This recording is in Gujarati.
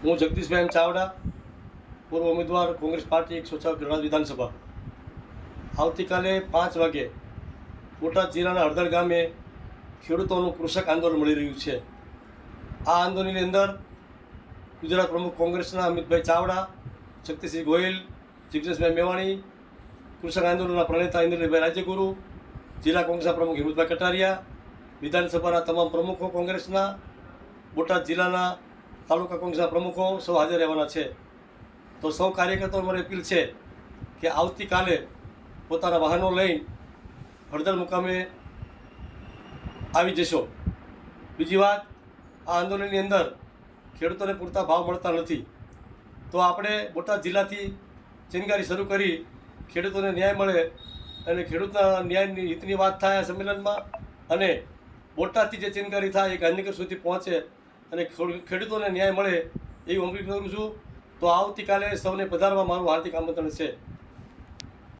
હું જગદીશભાઈ ચાવડા, પૂર્વ ઉમેદવાર કોંગ્રેસ પાર્ટી 106 ગઢડા વિધાનસભા. આવતીકાલે 5 વાગે બોટાદ જિલ્લાના હળદર ગામે ખેડૂતોનું કૃષક આંદોલન મળી રહ્યું છે. આ આંદોલનની અંદર ગુજરાત પ્રમુખ કોંગ્રેસના અમિતભાઈ ચાવડા, શક્તિસિંહ ગોહિલ, જિગ્નેશભાઈ મેવાણી, કૃષક આંદોલનના પ્રણેતા ઇન્દ્રભાઈ રાજ્યગુરુ, જિલ્લા કોંગ્રેસના પ્રમુખ હિંમતભાઈ કટારિયા, વિધાનસભાના તમામ પ્રમુખો કોંગ્રેસના, બોટાદ જિલ્લાના તાલુકા કોંગ્રેસના પ્રમુખો સૌ હાજર રહેવાના છે. તો સૌ કાર્યકર્તાઓ મારી અપીલ છે કે આવતીકાલે પોતાના વાહનો લઈને હળદર મુકામે આવી જશો. બીજી વાત, આ આંદોલનની અંદર ખેડૂતોને પૂરતા ભાવ મળતા નથી, તો આપણે બોટાદ જિલ્લાથી ચિનગારી શરૂ કરી ખેડૂતોને ન્યાય મળે અને ખેડૂતના ન્યાયની હિતની વાત થાય આ સંમેલનમાં, અને બોટાદથી જે ચિનગારી થાય એ ગાંધીનગર સુધી પહોંચે અને ખેડૂતોને ન્યાય મળે એવી અપીલ કરું છું. તો આવતીકાલે સૌને પધારવા મારું હાર્દિક આમંત્રણ છે.